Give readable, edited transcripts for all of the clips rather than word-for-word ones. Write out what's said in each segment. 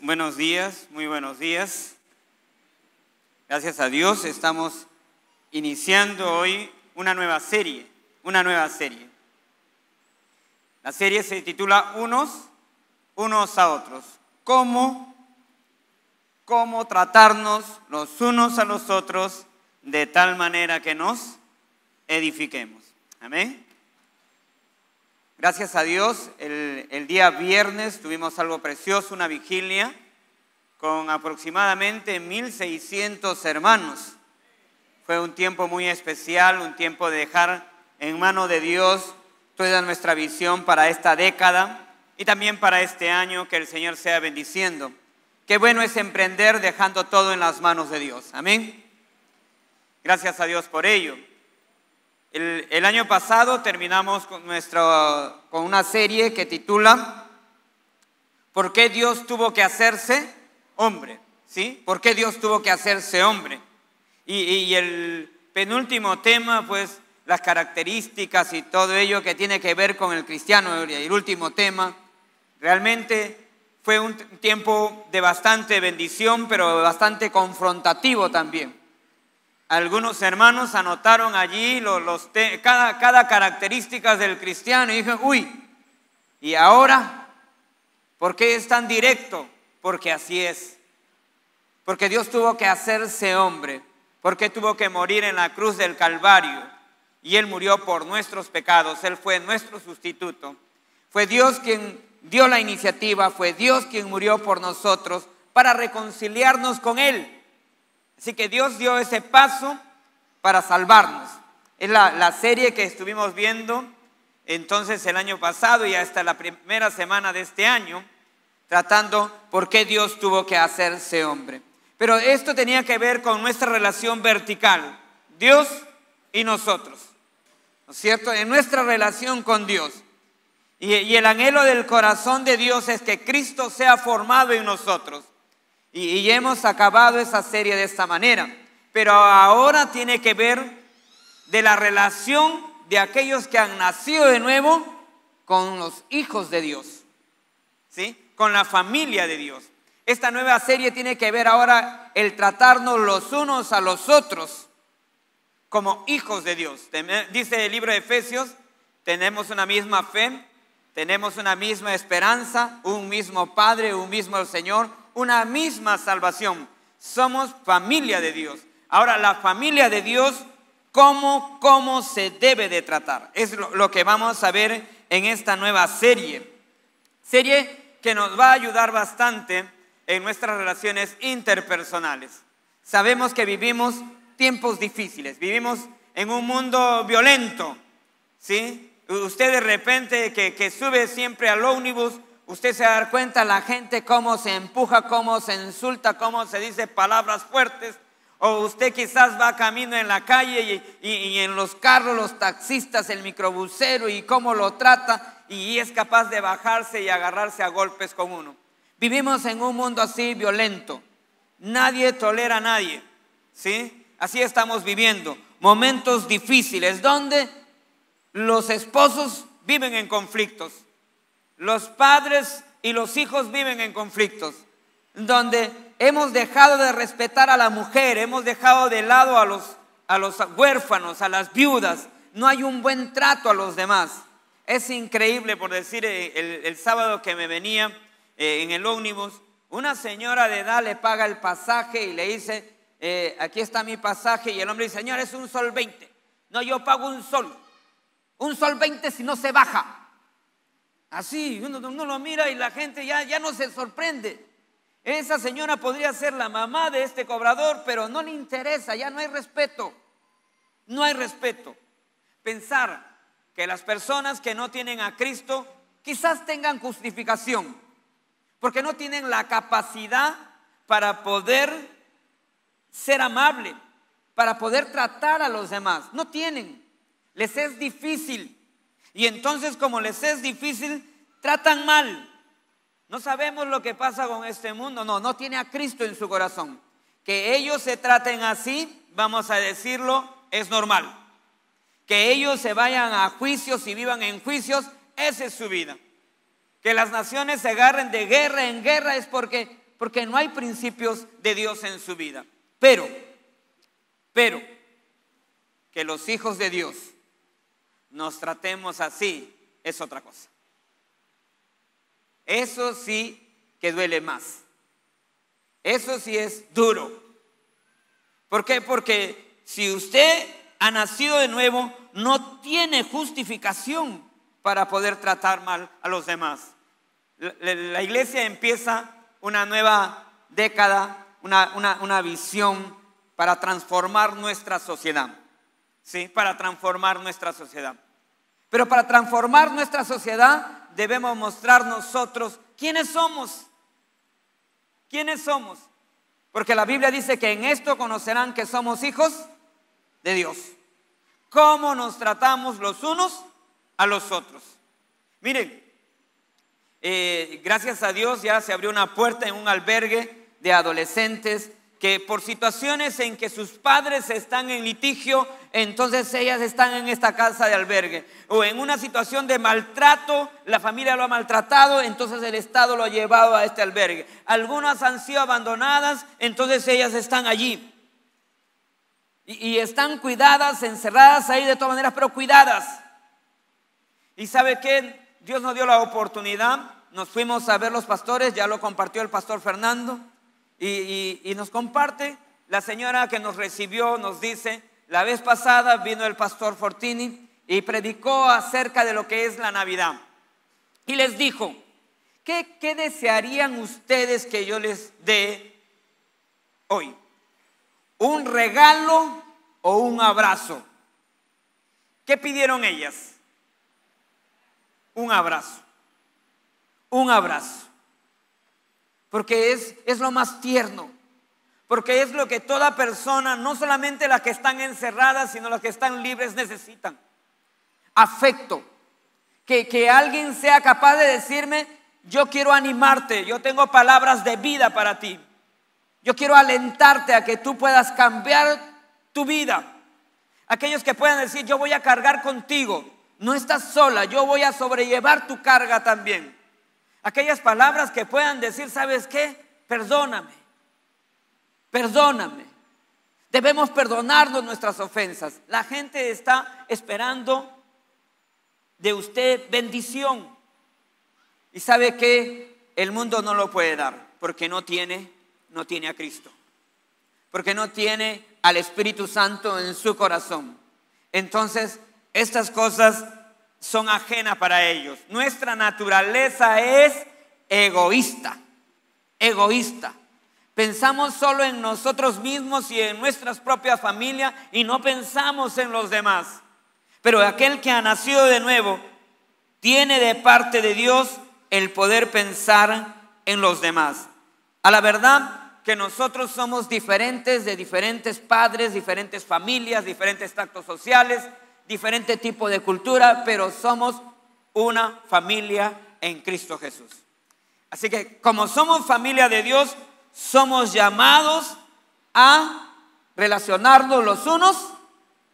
Buenos días, muy buenos días. Gracias a Dios estamos iniciando hoy una nueva serie. La serie se titula Unos a otros. ¿Cómo tratarnos los unos a los otros de tal manera que nos edifiquemos? Amén. Gracias a Dios, el día viernes tuvimos algo precioso, una vigilia con aproximadamente 1,600 hermanos. Fue un tiempo muy especial, un tiempo de dejar en mano de Dios toda nuestra visión para esta década y también para este año, que el Señor sea bendiciendo. Qué bueno es emprender dejando todo en las manos de Dios. Amén. Gracias a Dios por ello. El año pasado terminamos con una serie que titula ¿Por qué Dios tuvo que hacerse hombre? ¿Sí? ¿Por qué Dios tuvo que hacerse hombre? Y el penúltimo tema, pues, las características y todo ello que tiene que ver con el cristiano. Y el último tema, realmente fue un tiempo de bastante bendición, pero bastante confrontativo también. Algunos hermanos anotaron allí cada característica del cristiano y dijeron, ¿y ahora? ¿Por qué es tan directo? Porque así es. Porque Dios tuvo que hacerse hombre. Porque tuvo que morir en la cruz del Calvario. Y Él murió por nuestros pecados. Él fue nuestro sustituto. Fue Dios quien dio la iniciativa. Fue Dios quien murió por nosotros para reconciliarnos con Él. Así que Dios dio ese paso para salvarnos. Es la serie que estuvimos viendo entonces el año pasado y hasta la primera semana de este año, tratando por qué Dios tuvo que hacerse hombre. Pero esto tenía que ver con nuestra relación vertical, Dios y nosotros, ¿no es cierto? En nuestra relación con Dios. Y el anhelo del corazón de Dios es que Cristo sea formado en nosotros. Y hemos acabado esa serie de esta manera. Pero ahora tiene que ver de la relación de aquellos que han nacido de nuevo con los hijos de Dios, ¿sí? Con la familia de Dios. Esta nueva serie tiene que ver ahora el tratarnos los unos a los otros como hijos de Dios. Dice el libro de Efesios, tenemos una misma fe, tenemos una misma esperanza, un mismo Padre, un mismo Señor, una misma salvación. Somos familia de Dios. Ahora, la familia de Dios, ¿cómo se debe de tratar? Es lo que vamos a ver en esta nueva serie. Serie que nos va a ayudar bastante en nuestras relaciones interpersonales. Sabemos que vivimos tiempos difíciles. Vivimos en un mundo violento, ¿sí? Usted de repente que sube siempre al ómnibus, usted se da cuenta la gente cómo se empuja, cómo se insulta, cómo se dice palabras fuertes. O usted quizás va camino en la calle y en los carros, los taxistas, el microbusero y cómo lo trata y es capaz de bajarse y agarrarse a golpes con uno. Vivimos en un mundo así violento. Nadie tolera a nadie, ¿sí? Así estamos viviendo. Momentos difíciles donde los esposos viven en conflictos. Los padres y los hijos viven en conflictos, donde hemos dejado de respetar a la mujer, hemos dejado de lado a los huérfanos, a las viudas. No hay un buen trato a los demás. Es increíble, por decir, el sábado que me venía en el ómnibus, una señora de edad le paga el pasaje y le dice, aquí está mi pasaje, y el hombre dice, señor, es un sol 20. No, yo pago un sol 20 si no se baja. Así, uno lo mira y la gente ya no se sorprende. Esa señora podría ser la mamá de este cobrador, pero no le interesa, ya no hay respeto. No hay respeto. Pensar que las personas que no tienen a Cristo quizás tengan justificación, porque no tienen la capacidad para poder ser amable, para poder tratar a los demás. No tienen, les es difícil. Y entonces, como les es difícil, tratan mal. No sabemos lo que pasa con este mundo. No tiene a Cristo en su corazón. Que ellos se traten así, vamos a decirlo, es normal. Que ellos se vayan a juicios y vivan en juicios, esa es su vida. que las naciones se agarren de guerra en guerra es porque no hay principios de Dios en su vida. Pero, que los hijos de Dios nos tratemos así es otra cosa. Eso sí que duele más. Eso sí es duro. ¿Por qué? Porque si usted ha nacido de nuevo, no tiene justificación para poder tratar mal a los demás. La iglesia empieza una nueva década, una visión para transformar nuestra sociedad. ¿Sí? Para transformar nuestra sociedad. Pero para transformar nuestra sociedad debemos mostrar nosotros quiénes somos. ¿Quiénes somos? Porque la Biblia dice que en esto conocerán que somos hijos de Dios. ¿Cómo nos tratamos los unos a los otros? Miren, gracias a Dios ya se abrió una puerta en un albergue de adolescentes que por situaciones en que sus padres están en litigio, entonces ellas están en esta casa de albergue. O en una situación de maltrato, la familia lo ha maltratado, entonces el Estado lo ha llevado a este albergue. Algunas han sido abandonadas, entonces ellas están allí. Y están cuidadas, encerradas ahí de todas maneras, pero cuidadas. ¿Y sabe qué? Dios nos dio la oportunidad, nos fuimos a ver los pastores, ya lo compartió el pastor Fernando. Y nos comparte, la señora que nos recibió nos dice, la vez pasada vino el pastor Fortini y predicó acerca de lo que es la Navidad. Y les dijo, ¿qué desearían ustedes que yo les dé hoy? ¿Un regalo o un abrazo? ¿Qué pidieron ellas? Un abrazo. Un abrazo. Porque es lo más tierno, porque es lo que toda persona, no solamente las que están encerradas, sino las que están libres necesitan. Afecto, que alguien sea capaz de decirme, yo quiero animarte, yo tengo palabras de vida para ti, yo quiero alentarte a que tú puedas cambiar tu vida. Aquellos que puedan decir, yo voy a cargar contigo, no estás sola, yo voy a sobrellevar tu carga también. Aquellas palabras que puedan decir, ¿sabes qué? Perdóname. Perdóname. Debemos perdonarnos nuestras ofensas. La gente está esperando de usted bendición. Y sabe que el mundo no lo puede dar porque no tiene a Cristo. Porque no tiene al Espíritu Santo en su corazón. Entonces, estas cosas son ajenas para ellos. Nuestra naturaleza es egoísta. Pensamos solo en nosotros mismos y en nuestras propias familias y no pensamos en los demás. Pero aquel que ha nacido de nuevo tiene de parte de Dios el poder pensar en los demás. A la verdad que nosotros somos diferentes, de diferentes padres, diferentes familias, diferentes tractos sociales, diferente tipo de cultura, pero somos una familia en Cristo Jesús. Así que como somos familia de Dios, somos llamados a relacionarnos los unos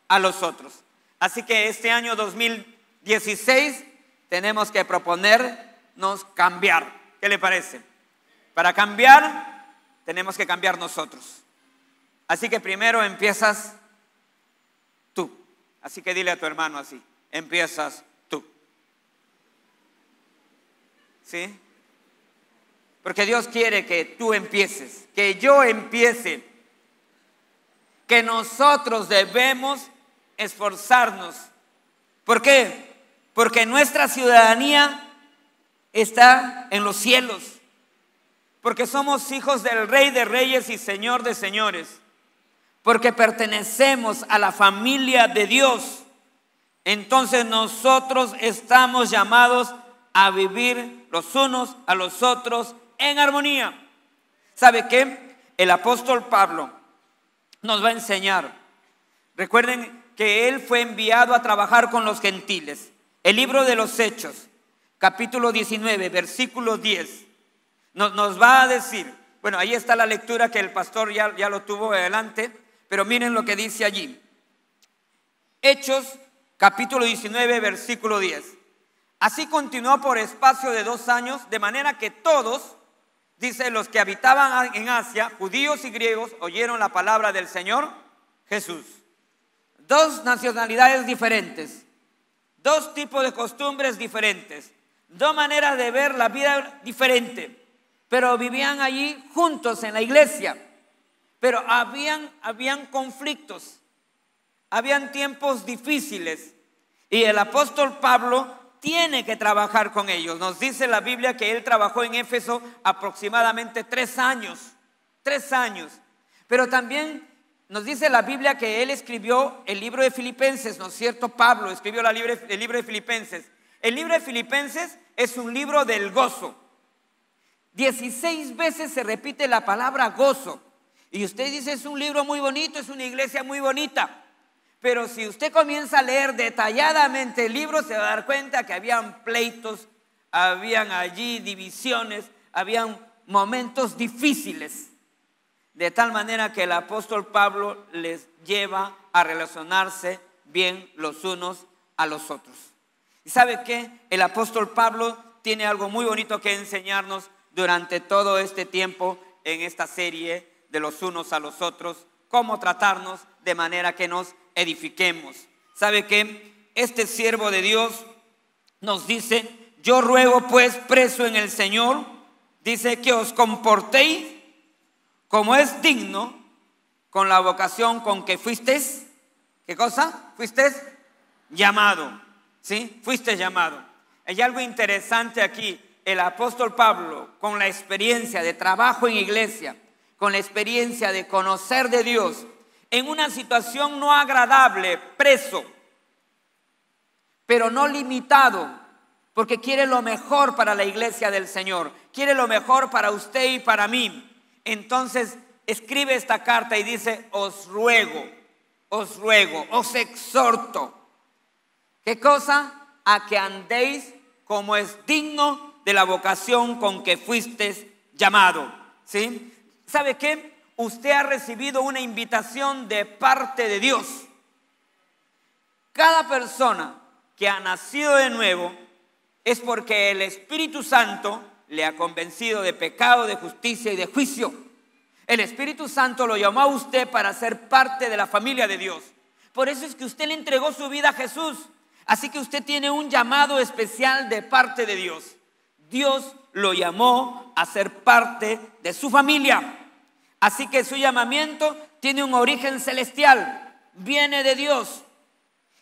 a los otros. Así que este año 2016 tenemos que proponernos cambiar. ¿Qué le parece? Para cambiar tenemos que cambiar nosotros. Así que primero empiezas tú. Así que dile a tu hermano así, empiezas tú. ¿Sí? Porque Dios quiere que tú empieces, que yo empiece, que nosotros debemos esforzarnos. ¿Por qué? Porque nuestra ciudadanía está en los cielos. Porque somos hijos del Rey de Reyes y Señor de Señores. Porque pertenecemos a la familia de Dios. Entonces nosotros estamos llamados a vivir los unos a los otros en armonía. ¿Sabe qué? El apóstol Pablo nos va a enseñar. Recuerden que él fue enviado a trabajar con los gentiles. El libro de los Hechos, capítulo 19, versículo 10, nos va a decir, bueno, ahí está la lectura que el pastor ya lo tuvo adelante, pero miren lo que dice allí. Hechos, capítulo 19, versículo 10. Así continuó por espacio de 2 años, de manera que todos, dice, los que habitaban en Asia, judíos y griegos, oyeron la palabra del Señor Jesús. 2 nacionalidades diferentes, 2 tipos de costumbres diferentes, 2 maneras de ver la vida diferente, pero vivían allí juntos en la iglesia. Pero habían conflictos, habían tiempos difíciles, y el apóstol Pablo tiene que trabajar con ellos. Nos dice la Biblia que él trabajó en Éfeso aproximadamente 3 años. 3 años. Pero también nos dice la Biblia que él escribió el libro de Filipenses, ¿no es cierto? Pablo escribió el libro de Filipenses. El libro de Filipenses es un libro del gozo. 16 veces se repite la palabra gozo. Y usted dice, es un libro muy bonito, es una iglesia muy bonita. Pero si usted comienza a leer detalladamente el libro, se va a dar cuenta que habían pleitos, habían allí divisiones, habían momentos difíciles. De tal manera que el apóstol Pablo les lleva a relacionarse bien los unos a los otros. ¿Y sabe qué? El apóstol Pablo tiene algo muy bonito que enseñarnos durante todo este tiempo en esta serie de los unos a los otros, cómo tratarnos de manera que nos edifiquemos. ¿Sabe qué? Este siervo de Dios nos dice: yo ruego pues, preso en el Señor, dice, que os comportéis como es digno con la vocación con que fuisteis, ¿qué cosa? Fuisteis llamado, ¿sí? Fuisteis llamado. Hay algo interesante aquí. El apóstol Pablo, con la experiencia de trabajo en iglesia, con la experiencia de conocer de Dios, en una situación no agradable, preso, pero no limitado, porque quiere lo mejor para la iglesia del Señor, quiere lo mejor para usted y para mí. Entonces escribe esta carta y dice: os ruego, os exhorto. ¿Qué cosa? A que andéis como es digno de la vocación con que fuisteis llamado. ¿Sí? ¿Sabe qué? Usted ha recibido una invitación de parte de Dios. Cada persona que ha nacido de nuevo es porque el Espíritu Santo le ha convencido de pecado, de justicia y de juicio. El Espíritu Santo lo llamó a usted para ser parte de la familia de Dios. Por eso es que usted le entregó su vida a Jesús. Así que usted tiene un llamado especial de parte de Dios. Dios lo llamó a ser parte de su familia. Así que su llamamiento tiene un origen celestial, viene de Dios.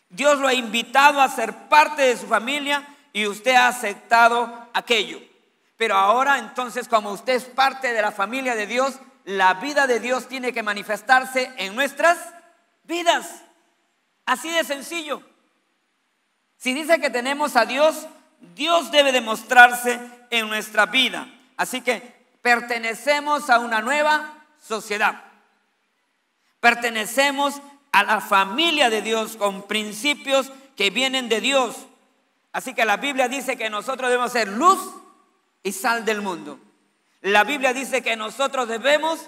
Dios lo ha invitado a ser parte de su familia y usted ha aceptado aquello. Pero ahora entonces, como usted es parte de la familia de Dios, la vida de Dios tiene que manifestarse en nuestras vidas. Así de sencillo. Si dice que tenemos a Dios, Dios debe demostrarse en nuestra vida. Así que pertenecemos a una nueva sociedad. Pertenecemos a la familia de Dios con principios que vienen de Dios. Así que la Biblia dice que nosotros debemos ser luz y sal del mundo. La Biblia dice que nosotros debemos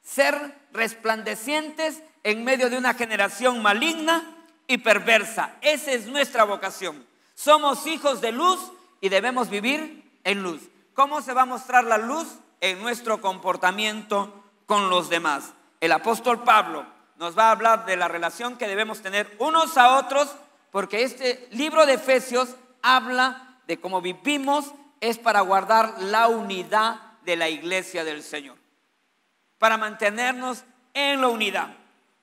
ser resplandecientes en medio de una generación maligna y perversa. Esa es nuestra vocación. Somos hijos de luz y debemos vivir en luz. ¿Cómo se va a mostrar la luz? En nuestro comportamiento con los demás. El apóstol Pablo nos va a hablar de la relación que debemos tener unos a otros, porque este libro de Efesios habla de cómo vivimos es para guardar la unidad de la iglesia del Señor, para mantenernos en la unidad.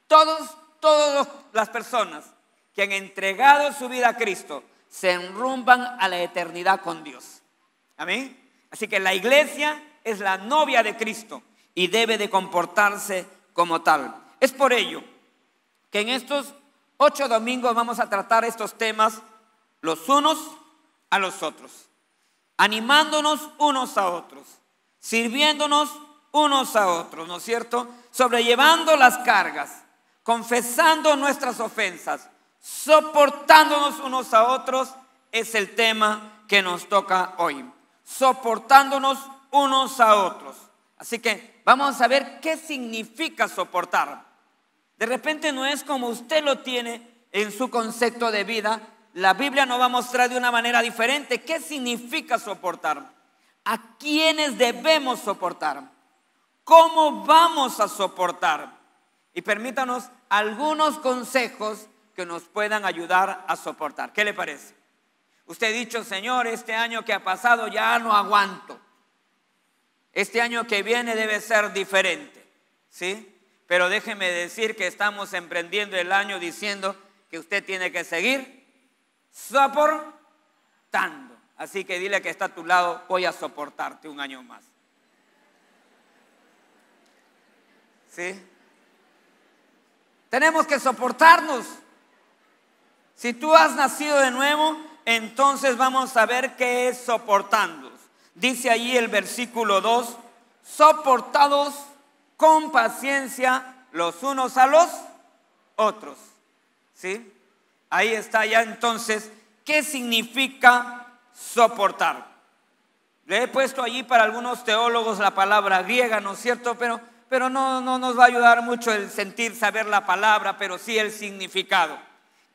Todas las personas que han entregado su vida a Cristo se enrumban a la eternidad con Dios. Amén. Así que la iglesia es la novia de Cristo y debe de comportarse como tal. Es por ello que en estos 8 domingos vamos a tratar estos temas los unos a los otros, animándonos unos a otros, sirviéndonos unos a otros, ¿no es cierto? Sobrellevando las cargas, confesando nuestras ofensas, soportándonos unos a otros, es el tema que nos toca hoy. Soportándonos unos a otros. Así que vamos a ver qué significa soportar. De repente no es como usted lo tiene en su concepto de vida. la Biblia nos va a mostrar de una manera diferente qué significa soportar, a quiénes debemos soportar, cómo vamos a soportar. Y permítanos algunos consejos que nos puedan ayudar a soportar. ¿Qué le parece? Usted ha dicho: Señor, este año que ha pasado ya no aguanto. Este año que viene debe ser diferente, ¿sí? Pero déjeme decir que estamos emprendiendo el año diciendo que usted tiene que seguir soportando. Así que dile que está a tu lado: voy a soportarte un año más. ¿Sí? Tenemos que soportarnos. Si tú has nacido de nuevo, entonces vamos a ver qué es soportarnos. Dice allí el versículo 2: soportados con paciencia los unos a los otros. ¿Sí? Ahí está ya entonces qué significa soportar. Le he puesto allí para algunos teólogos la palabra griega, ¿no es cierto? Pero no nos va a ayudar mucho el sentir, saber la palabra, pero sí el significado.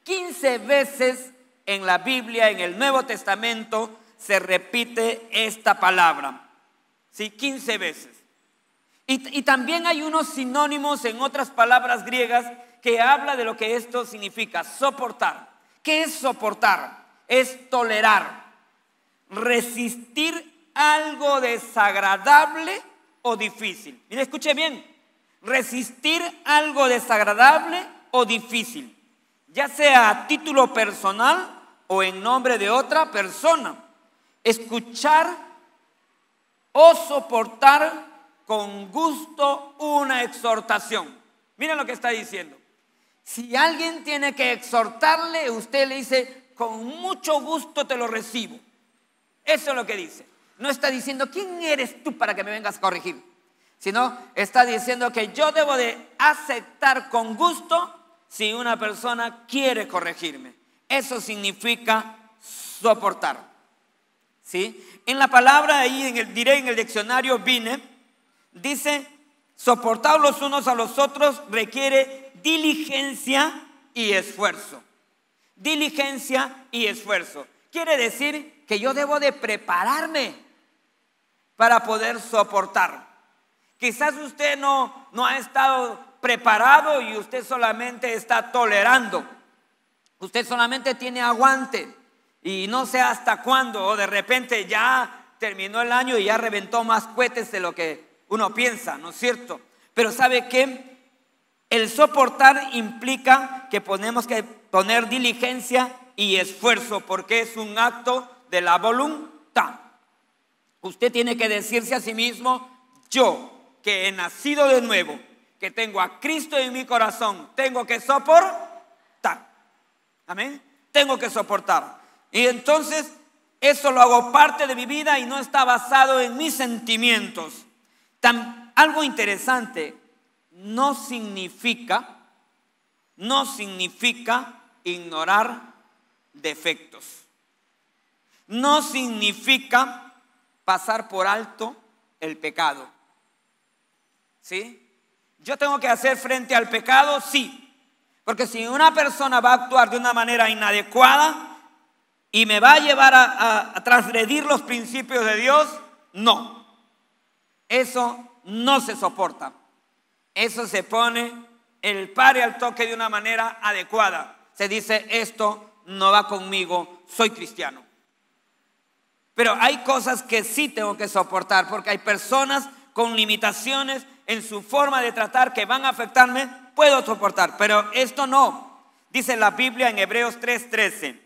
15 veces en la Biblia, en el Nuevo Testamento, se repite esta palabra. Sí, 15 veces. Y también hay unos sinónimos en otras palabras griegas que habla de lo que esto significa: soportar. ¿Qué es soportar? Es tolerar, resistir algo desagradable o difícil. Mire, escuche bien: resistir algo desagradable o difícil, ya sea a título personal o en nombre de otra persona. Escuchar o soportar con gusto una exhortación. Miren lo que está diciendo. Si alguien tiene que exhortarle, usted le dice: con mucho gusto te lo recibo. Eso es lo que dice. No está diciendo: ¿quién eres tú para que me vengas a corregir? Sino está diciendo que yo debo de aceptar con gusto si una persona quiere corregirme. Eso significa soportar. ¿Sí? En la palabra ahí, en el diccionario Vine, dice: soportar los unos a los otros requiere diligencia y esfuerzo. Diligencia y esfuerzo. Quiere decir que yo debo de prepararme para poder soportar. Quizás usted no ha estado preparado y usted solamente está tolerando. Usted solamente tiene aguante y no sé hasta cuándo, o de repente ya terminó el año y ya reventó más cohetes de lo que uno piensa, ¿no es cierto? Pero ¿sabe qué? El soportar implica que tenemos que poner diligencia y esfuerzo, porque es un acto de la voluntad. Usted tiene que decirse a sí mismo: yo, que he nacido de nuevo, que tengo a Cristo en mi corazón, tengo que soportar. Amén. Tengo que soportar. Y entonces eso lo hago parte de mi vida y no está basado en mis sentimientos. Algo interesante: no significa ignorar defectos. No significa pasar por alto el pecado. ¿Sí? Yo tengo que hacer frente al pecado, sí. Porque si una persona va a actuar de una manera inadecuada y me va a llevar a transgredir los principios de Dios, no. Eso no se soporta. Eso se pone el pare al toque de una manera adecuada. Se dice: esto no va conmigo, soy cristiano. Pero hay cosas que sí tengo que soportar, porque hay personas con limitaciones en su forma de tratar que van a afectarme. Puedo soportar, pero esto no. Dice la Biblia en Hebreos 3:13: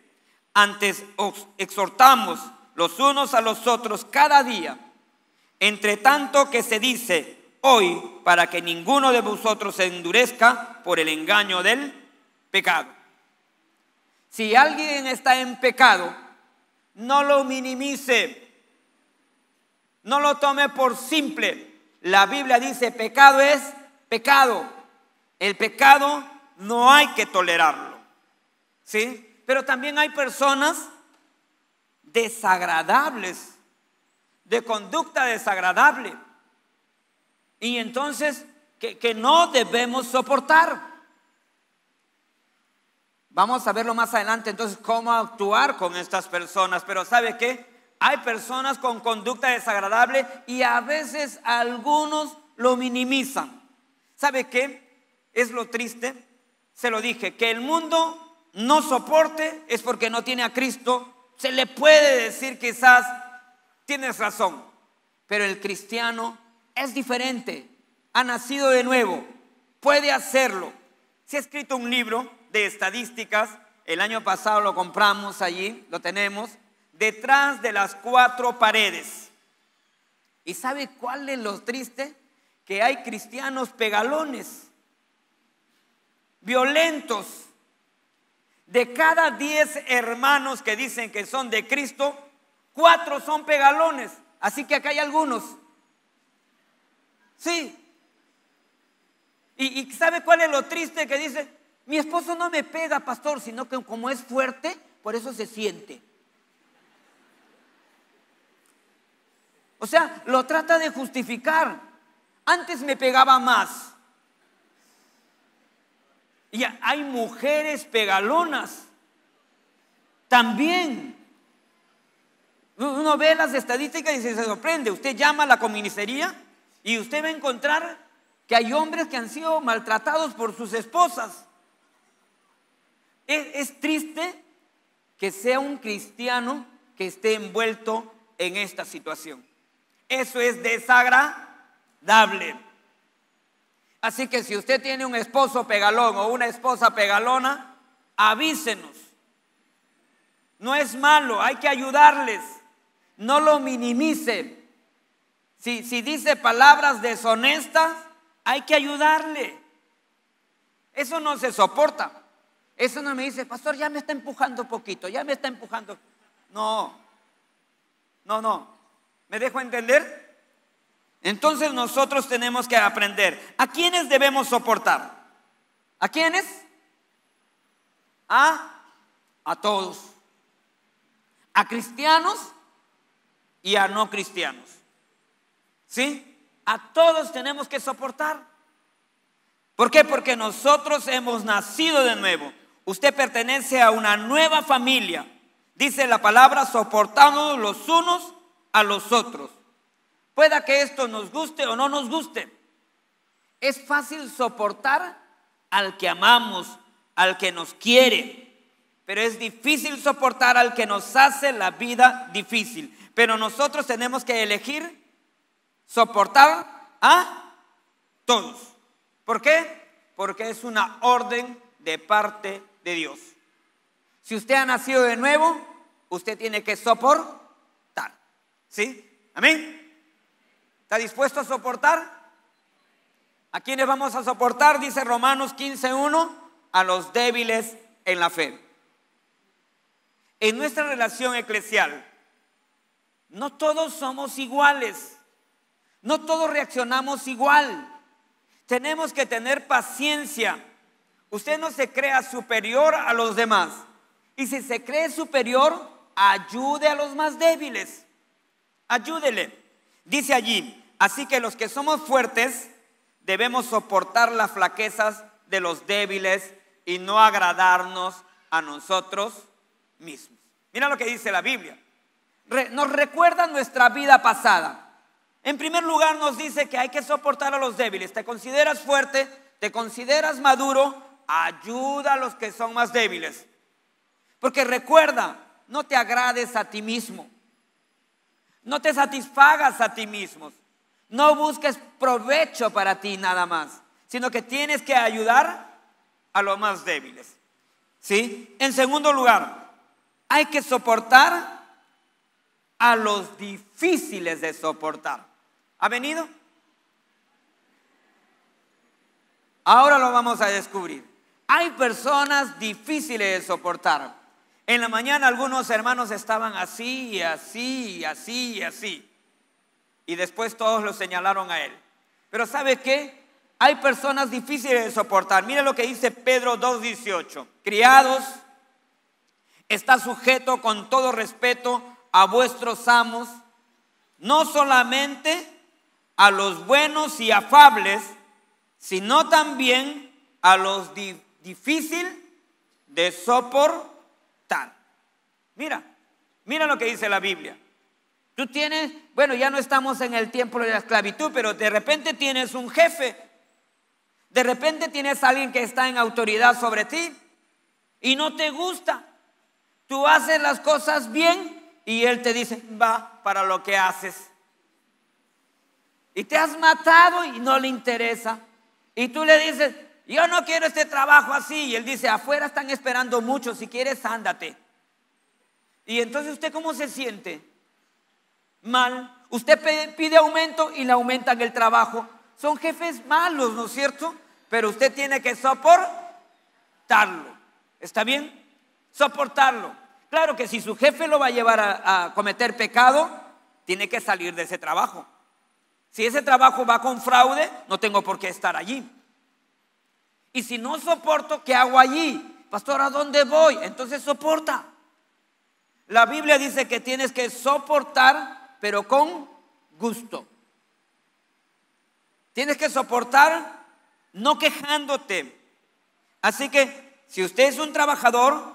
antes os exhortamos los unos a los otros cada día, entre tanto que se dice hoy, para que ninguno de vosotros se endurezca por el engaño del pecado. Si alguien está en pecado, no lo minimice, no lo tome por simple. La Biblia dice: pecado es pecado. El pecado no hay que tolerarlo. ¿Sí? Pero también hay personas desagradables, de conducta desagradable, y entonces que no debemos soportar. Vamos a verlo más adelante, entonces, cómo actuar con estas personas. Pero ¿sabe qué? Hay personas con conducta desagradable y a veces algunos lo minimizan. ¿Sabe qué? Es lo triste, se lo dije, que el mundo no soporte es porque no tiene a Cristo. Se le puede decir quizás, tienes razón, pero el cristiano es diferente, ha nacido de nuevo, puede hacerlo. Se ha escrito un libro de estadísticas, el año pasado lo compramos allí, lo tenemos, detrás de las 4 paredes. ¿Y sabe cuál es lo triste? Que hay cristianos pegalones, violentos. De cada 10 hermanos que dicen que son de Cristo, 4 son pegalones. Así que acá hay algunos. Sí. ¿Y sabe cuál es lo triste? Que dice, mi esposo no me pega, pastor, sino que como es fuerte, por eso se siente. O sea, lo trata de justificar. Antes me pegaba más. Y hay mujeres pegalonas también. Uno ve las estadísticas y se sorprende. Usted llama a la comisaría y usted va a encontrar que hay hombres que han sido maltratados por sus esposas. Es triste que sea un cristiano que esté envuelto en esta situación. Eso es desagradable. Así que si usted tiene un esposo pegalón o una esposa pegalona, avísenos. No es malo, hay que ayudarles. No lo minimice. Si dice palabras deshonestas, hay que ayudarle. Eso no se soporta. Eso no me dice, pastor, ya me está empujando poquito, ya me está empujando. No. ¿Me dejo entender? Entonces nosotros tenemos que aprender. ¿A quiénes debemos soportar? ¿A quiénes? A todos. A cristianos y a no cristianos. ¿Sí? A todos tenemos que soportar. ¿Por qué? Porque nosotros hemos nacido de nuevo. Usted pertenece a una nueva familia. Dice la palabra, soportándonos los unos a los otros. Pueda que esto nos guste o no nos guste. Es fácil soportar al que amamos, al que nos quiere. Pero es difícil soportar al que nos hace la vida difícil. Pero nosotros tenemos que elegir soportar a todos. ¿Por qué? Porque es una orden de parte de Dios. Si usted ha nacido de nuevo, usted tiene que soportar. ¿Sí? ¿Amén? ¿Está dispuesto a soportar? ¿A quiénes vamos a soportar? Dice Romanos 15:1, a los débiles en la fe. En nuestra relación eclesial, no todos somos iguales. No todos reaccionamos igual. Tenemos que tener paciencia. Usted no se crea superior a los demás. Y si se cree superior, ayude a los más débiles. Ayúdele. Dice allí, así que los que somos fuertes debemos soportar las flaquezas de los débiles y no agradarnos a nosotros mismos. Mira lo que dice la Biblia. Nos recuerda nuestra vida pasada. En primer lugar nos dice que hay que soportar a los débiles. ¿Te consideras fuerte? ¿Te consideras maduro? Ayuda a los que son más débiles. Porque recuerda, no te agrades a ti mismo. No te satisfagas a ti mismo. No busques provecho para ti nada más, sino que tienes que ayudar a los más débiles. ¿Sí? En segundo lugar, hay que soportar a los difíciles de soportar. ¿Ha venido? Ahora lo vamos a descubrir. Hay personas difíciles de soportar. En la mañana algunos hermanos estaban así, así, así, así. Y después todos lo señalaron a él. Pero ¿sabe qué? Hay personas difíciles de soportar. Mire lo que dice Pedro 2:18. Criados, está sujeto con todo respeto a vuestros amos, no solamente a los buenos y afables, sino también a los difíciles de soportar. Mira lo que dice la Biblia. Tú tienes, bueno, ya no estamos en el tiempo de la esclavitud, pero de repente tienes un jefe. De repente tienes a alguien que está en autoridad sobre ti y no te gusta. Tú haces las cosas bien y él te dice, va para lo que haces. Y te has matado y no le interesa. Y tú le dices, yo no quiero este trabajo así. Y él dice, afuera están esperando mucho, si quieres ándate. Y entonces ¿usted cómo se siente? Mal. Usted pide aumento y le aumentan el trabajo. Son jefes malos, ¿no es cierto? Pero usted tiene que soportarlo. ¿Está bien? Soportarlo. Claro que si su jefe lo va a llevar a cometer pecado, tiene que salir de ese trabajo. Si ese trabajo va con fraude, no tengo por qué estar allí. Y si no soporto, ¿qué hago allí? Pastor, ¿a dónde voy? Entonces soporta. La Biblia dice que tienes que soportar, pero con gusto. Tienes que soportar, no quejándote. Así que, si usted es un trabajador,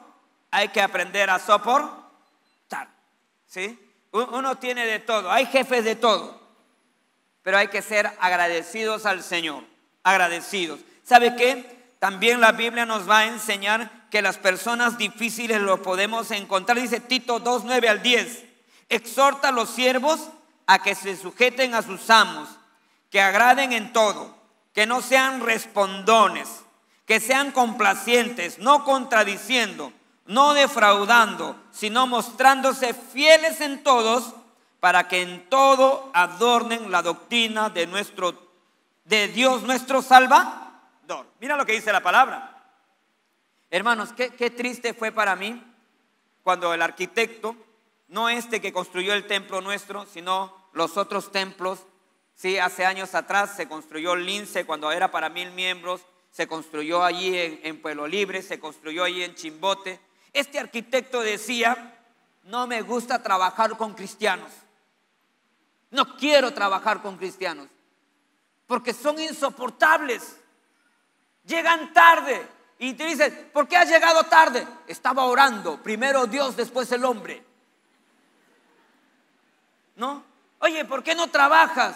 hay que aprender a soportar. ¿Sí? Uno tiene de todo, hay jefes de todo. Pero hay que ser agradecidos al Señor. Agradecidos. ¿Sabe qué? También la Biblia nos va a enseñar que las personas difíciles lo podemos encontrar. Dice Tito 2, 9 al 10. Exhorta a los siervos a que se sujeten a sus amos, que agraden en todo, que no sean respondones, que sean complacientes, no contradiciendo, no defraudando, sino mostrándose fieles en todos, para que en todo adornen la doctrina de Dios nuestro Salvador. Mira lo que dice la palabra. Hermanos, qué triste fue para mí cuando el arquitecto, no este que construyó el templo nuestro, sino los otros templos. Sí, hace años atrás se construyó Lince cuando era para 1000 miembros, se construyó allí en Pueblo Libre, se construyó allí en Chimbote. Este arquitecto decía, no me gusta trabajar con cristianos. No quiero trabajar con cristianos porque son insoportables. Llegan tarde y te dicen, ¿por qué has llegado tarde? Estaba orando, primero Dios, después el hombre. ¿No? Oye, ¿por qué no trabajas?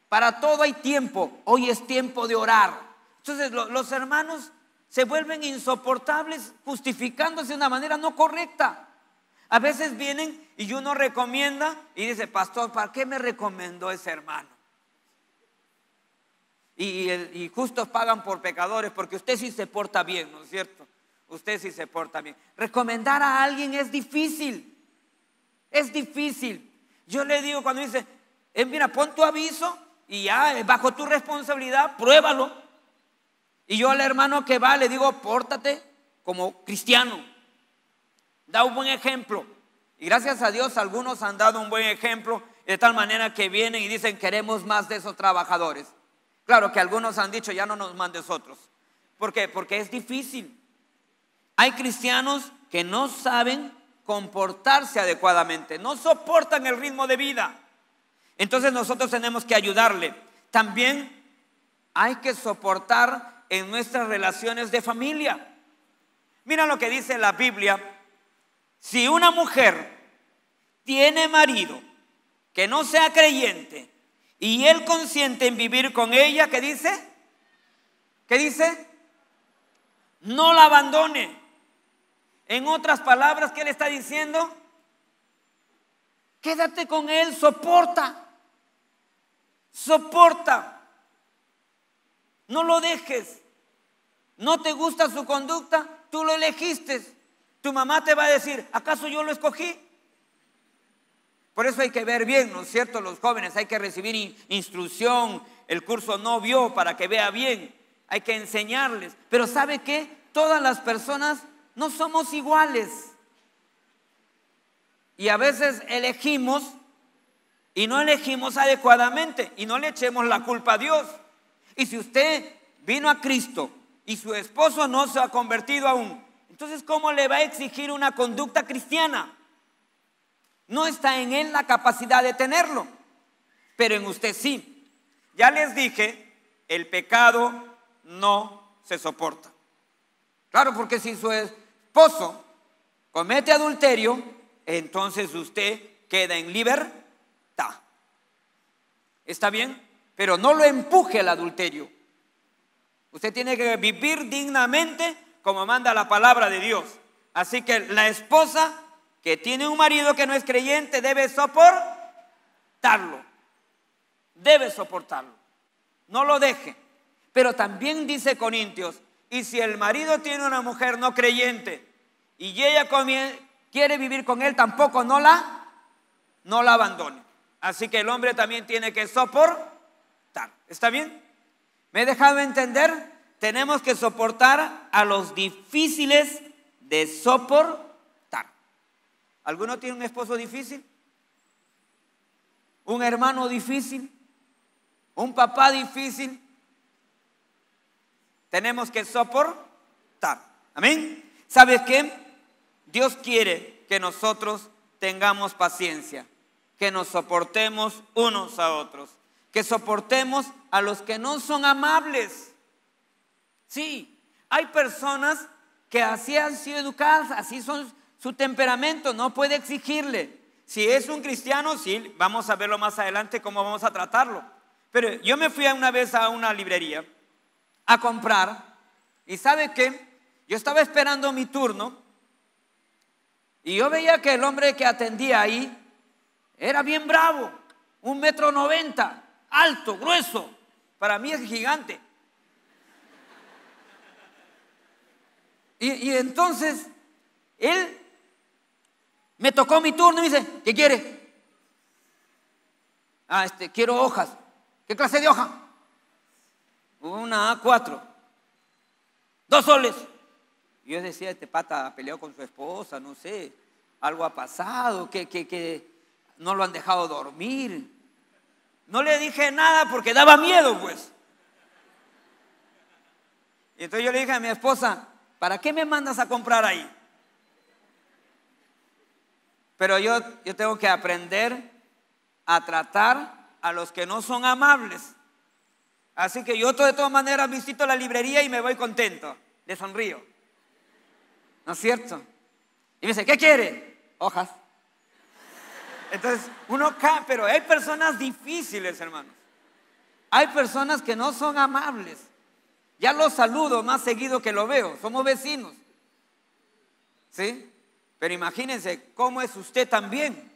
Para todo hay tiempo, hoy es tiempo de orar. Entonces los hermanos se vuelven insoportables justificándose de una manera no correcta. A veces vienen y uno recomienda y dice, pastor, ¿para qué me recomendó ese hermano? Y justos pagan por pecadores, porque usted sí se porta bien, ¿no es cierto? Usted sí se porta bien. Recomendar a alguien es difícil. Es difícil. Yo le digo cuando dice, mira, pon tu aviso y ya, bajo tu responsabilidad, pruébalo. Y yo al hermano que va le digo, pórtate como cristiano. Da un buen ejemplo. Y gracias a Dios algunos han dado un buen ejemplo, de tal manera que vienen y dicen, queremos más de esos trabajadores. Claro que algunos han dicho, ya no nos mandes otros. ¿Por qué? Porque es difícil. Hay cristianos que no saben comportarse adecuadamente, no soportan el ritmo de vida. Entonces nosotros tenemos que ayudarle. También hay que soportar en nuestras relaciones de familia. Mira lo que dice la Biblia. Si una mujer tiene marido que no sea creyente y él consiente en vivir con ella, ¿qué dice? ¿Qué dice? No la abandone. En otras palabras, ¿qué le está diciendo? Quédate con él, soporta. Soporta. No lo dejes. ¿No te gusta su conducta? Tú lo elegiste. Tu mamá te va a decir, ¿acaso yo lo escogí? Por eso hay que ver bien, ¿no es cierto? Los jóvenes hay que recibir instrucción, el curso novio para que vea bien. Hay que enseñarles. Pero ¿sabe qué? Todas las personas no somos iguales. Y a veces elegimos y no elegimos adecuadamente y no le echemos la culpa a Dios. Y si usted vino a Cristo y su esposo no se ha convertido aún, entonces ¿cómo le va a exigir una conducta cristiana? No está en él la capacidad de tenerlo, pero en usted sí. Ya les dije, el pecado no se soporta. Claro, porque si su esposo comete adulterio, entonces usted queda en libertad. ¿Está bien? Pero no lo empuje al adulterio. Usted tiene que vivir dignamente como manda la palabra de Dios. Así que la esposa que tiene un marido que no es creyente debe soportarlo. Debe soportarlo. No lo deje. Pero también dice Corintios, y si el marido tiene una mujer no creyente y ella quiere vivir con él, tampoco no la abandone. Así que el hombre también tiene que soportar. ¿Está bien? ¿Me he dejado entender? Tenemos que soportar a los difíciles de soportar. ¿Alguno tiene un esposo difícil? ¿Un hermano difícil? ¿Un papá difícil? Tenemos que soportar. ¿Amén? ¿Sabes qué? Dios quiere que nosotros tengamos paciencia, que nos soportemos unos a otros, que soportemos a los que no son amables. Sí, hay personas que así han sido educadas, así son su temperamento, no puede exigirle. Si es un cristiano, sí, vamos a verlo más adelante cómo vamos a tratarlo. Pero yo me fui una vez a una librería a comprar y ¿sabe qué? Yo estaba esperando mi turno y yo veía que el hombre que atendía ahí era bien bravo, 1,90 m, alto, grueso, para mí es gigante. Y entonces él me tocó mi turno y me dice, ¿qué quiere? Quiero hojas. ¿Qué clase de hoja? Una A4, 2 soles. Y yo decía, este pata peleó con su esposa, no sé, algo ha pasado, que no lo han dejado dormir. No le dije nada porque daba miedo, pues. Y entonces yo le dije a mi esposa, ¿para qué me mandas a comprar ahí? Pero yo tengo que aprender a tratar a los que no son amables. Así que yo de todas maneras visito la librería y me voy contento, le sonrío. ¿No es cierto? Y me dice, ¿qué quiere? Hojas. Entonces uno cae, pero hay personas difíciles, hermanos. Hay personas que no son amables. Ya los saludo más seguido que lo veo, somos vecinos. ¿Sí? Pero imagínense cómo es usted también.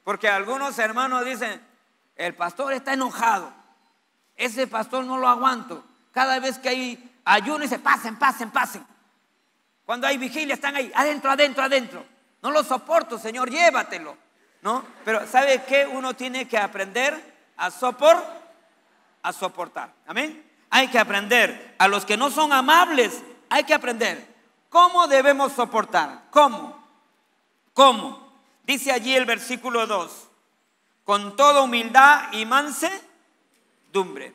Porque algunos hermanos dicen, el pastor está enojado. Ese pastor no lo aguanto. Cada vez que hay ayuno dice, pasen. Cuando hay vigilia están ahí, adentro. No lo soporto, Señor, llévatelo. ¿No? Pero ¿sabe qué? Uno tiene que aprender a soportar. ¿Amén? Hay que aprender. A los que no son amables, hay que aprender. ¿Cómo debemos soportar? ¿Cómo? Dice allí el versículo 2. Con toda humildad y mansedumbre.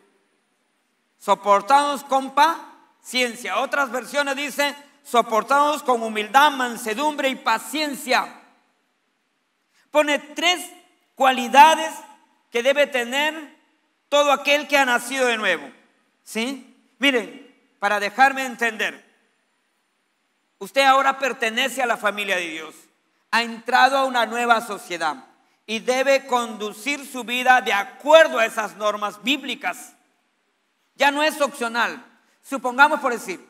Soportados con paciencia. Otras versiones dicen, soportados con humildad, mansedumbre y paciencia. Pone 3 cualidades que debe tener todo aquel que ha nacido de nuevo. ¿Sí? Miren, para dejarme entender, usted ahora pertenece a la familia de Dios, ha entrado a una nueva sociedad y debe conducir su vida de acuerdo a esas normas bíblicas. Ya no es opcional. Supongamos, por decir,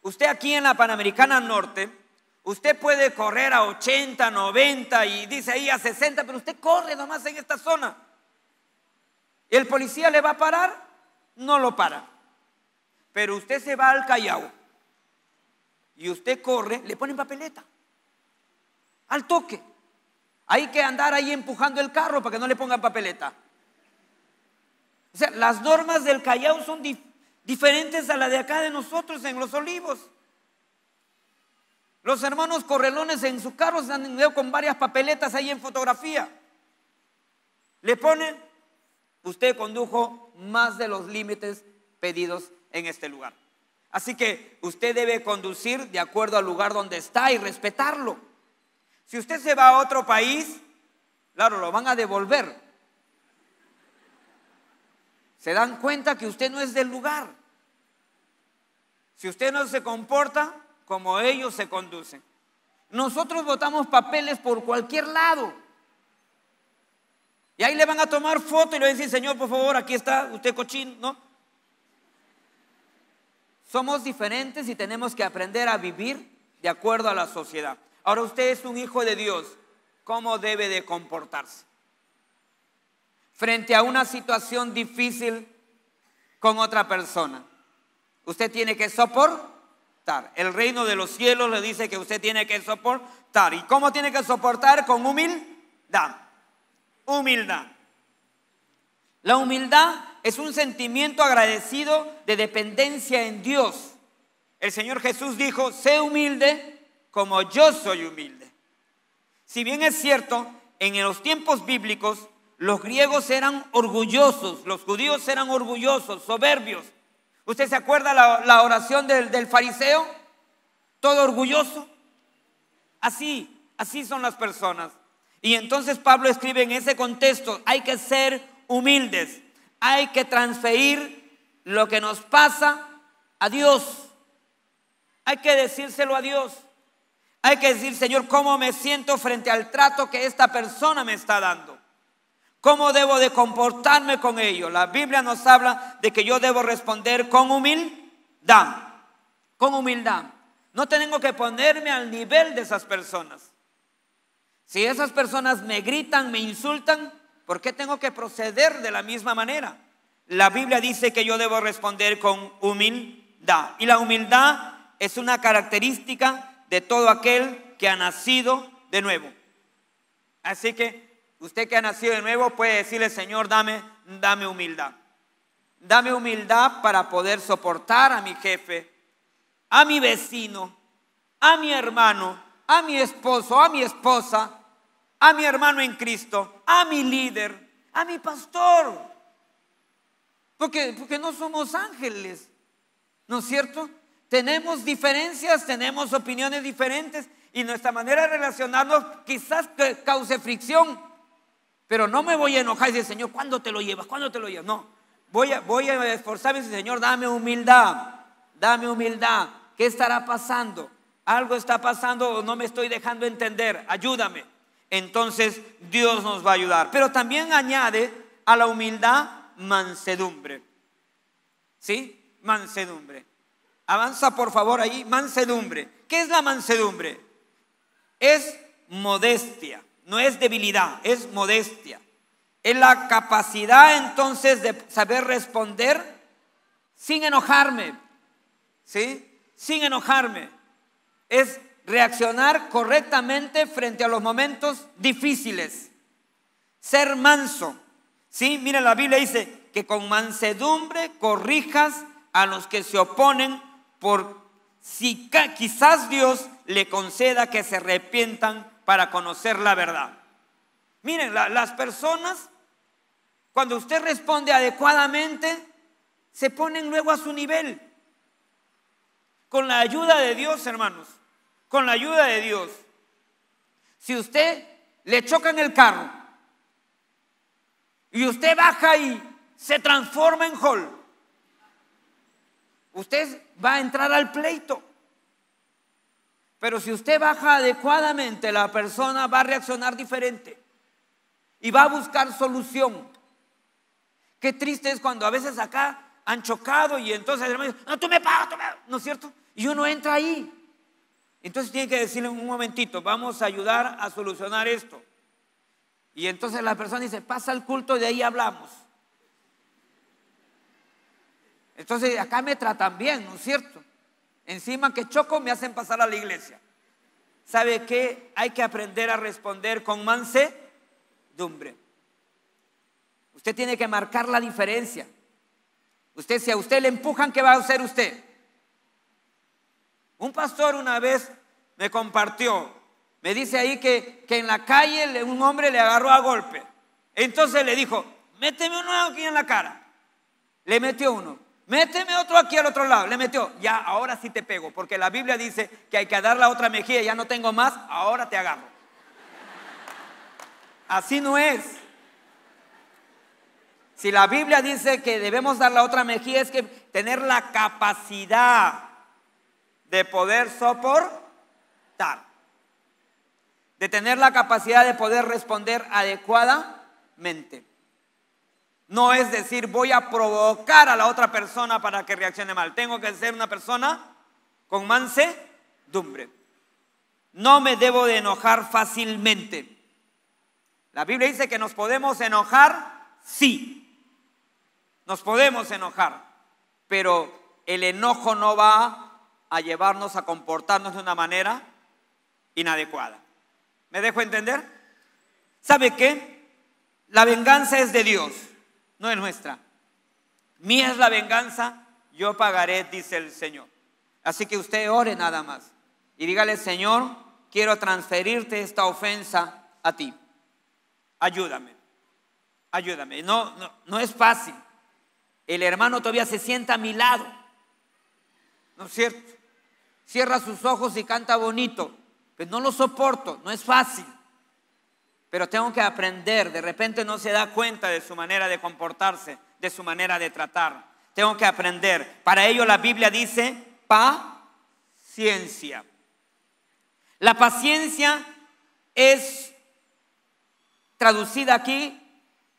usted aquí en la Panamericana Norte, usted puede correr a 80, 90 y dice ahí a 60, pero usted corre nomás en esta zona. ¿El policía le va a parar? No lo para. Pero usted se va al Callao y usted corre, le ponen papeleta al toque. Hay que andar ahí empujando el carro para que no le pongan papeleta. O sea, las normas del Callao son diferentes a las de acá de nosotros en Los Olivos. Los hermanos correlones en su carro se han ido con varias papeletas ahí en fotografía. Le ponen, usted condujo más de los límites pedidos en este lugar. Así que usted debe conducir de acuerdo al lugar donde está y respetarlo. Si usted se va a otro país, claro, lo van a devolver. Se dan cuenta que usted no es del lugar. Si usted no se comporta como ellos se conducen. Nosotros botamos papeles por cualquier lado. Y ahí le van a tomar foto y le van a decir, Señor, por favor, aquí está, usted cochino, ¿no? Somos diferentes y tenemos que aprender a vivir de acuerdo a la sociedad. Ahora usted es un hijo de Dios. ¿Cómo debe de comportarse? Frente a una situación difícil con otra persona, usted tiene que soportar. El reino de los cielos le dice que usted tiene que soportar. ¿Y cómo tiene que soportar? Con humildad. Humildad. La humildad es un sentimiento agradecido de dependencia en Dios. El Señor Jesús dijo, sé humilde como yo soy humilde. Si bien es cierto, en los tiempos bíblicos los griegos eran orgullosos, los judíos eran orgullosos, soberbios. ¿Usted se acuerda la oración del fariseo? Todo orgulloso. Así son las personas. Y entonces Pablo escribe en ese contexto, hay que ser humildes, hay que transferir lo que nos pasa a Dios. Hay que decírselo a Dios. Hay que decir, Señor, ¿cómo me siento frente al trato que esta persona me está dando? ¿Cómo debo de comportarme con ello? La Biblia nos habla de que yo debo responder con humildad. Con humildad. No tengo que ponerme al nivel de esas personas. Si esas personas me gritan, me insultan, ¿por qué tengo que proceder de la misma manera? La Biblia dice que yo debo responder con humildad. Y la humildad es una característica de todo aquel que ha nacido de nuevo. Así que usted que ha nacido de nuevo puede decirle, Señor, dame humildad. Dame humildad para poder soportar a mi jefe, a mi vecino, a mi hermano, a mi esposo, a mi esposa, a mi hermano en Cristo, a mi líder, a mi pastor. Porque no somos ángeles, ¿no es cierto? Tenemos diferencias, tenemos opiniones diferentes y nuestra manera de relacionarnos quizás cause fricción. Pero no me voy a enojar y decir, Señor, ¿cuándo te lo llevas? ¿Cuándo te lo llevas? No, voy a esforzarme y decir, Señor, dame humildad, dame humildad. ¿Qué estará pasando? Algo está pasando o no me estoy dejando entender, ayúdame. Entonces Dios nos va a ayudar. Pero también añade a la humildad mansedumbre. ¿Sí? Mansedumbre. Avanza por favor ahí, mansedumbre. ¿Qué es la mansedumbre? Es modestia, no es debilidad, es modestia. Es la capacidad entonces de saber responder sin enojarme, ¿sí? Sin enojarme. Es reaccionar correctamente frente a los momentos difíciles. Ser manso, ¿sí? Miren, la Biblia dice que con mansedumbre corrijas a los que se oponen, por si quizás Dios le conceda que se arrepientan para conocer la verdad. Miren, las personas, cuando usted responde adecuadamente, se ponen luego a su nivel. Con la ayuda de Dios, hermanos, con la ayuda de Dios. Si usted le choca en el carro y usted baja y se transforma en Hulk, usted va a entrar al pleito. Pero si usted baja adecuadamente, la persona va a reaccionar diferente y va a buscar solución. Qué triste es cuando a veces acá han chocado y entonces el hermano dice, no, tú me pagas, ¿no es cierto? Y uno entra ahí. Entonces tiene que decirle un momentito, vamos a ayudar a solucionar esto. Y entonces la persona dice, pasa el culto y de ahí hablamos. Entonces acá me tratan bien, ¿no es cierto? Encima que choco me hacen pasar a la iglesia. ¿Sabe qué? Hay que aprender a responder con mansedumbre. Usted tiene que marcar la diferencia. Si a usted le empujan, ¿qué va a hacer usted? Un pastor una vez me compartió, me dice ahí que en la calle un hombre le agarró a golpe. Entonces le dijo, méteme uno aquí en la cara. Le metió uno. Méteme otro aquí al otro lado. Le metió. Ya, ahora sí te pego. Porque la Biblia dice que hay que dar la otra mejilla. Ya no tengo más, ahora te agarro. Así no es. Si la Biblia dice que debemos dar la otra mejilla, es que tener la capacidad de poder soportar, de tener la capacidad de poder responder adecuadamente. No es decir, voy a provocar a la otra persona para que reaccione mal. Tengo que ser una persona con mansedumbre. No me debo de enojar fácilmente. La Biblia dice que nos podemos enojar, sí. Nos podemos enojar, pero el enojo no va a llevarnos a comportarnos de una manera inadecuada. ¿Me dejo entender? ¿Sabe qué? La venganza es de Dios, no es nuestra. Mía es la venganza, yo pagaré, dice el Señor. Así que usted ore nada más y dígale: Señor, quiero transferirte esta ofensa a ti. Ayúdame, ayúdame. No es fácil. El hermano todavía se sienta a mi lado, ¿no es cierto? Cierra sus ojos y canta bonito, pues no lo soporto, no es fácil. Pero tengo que aprender. De repente no se da cuenta de su manera de comportarse, de su manera de tratar. Tengo que aprender. Para ello la Biblia dice paciencia. La paciencia es traducida aquí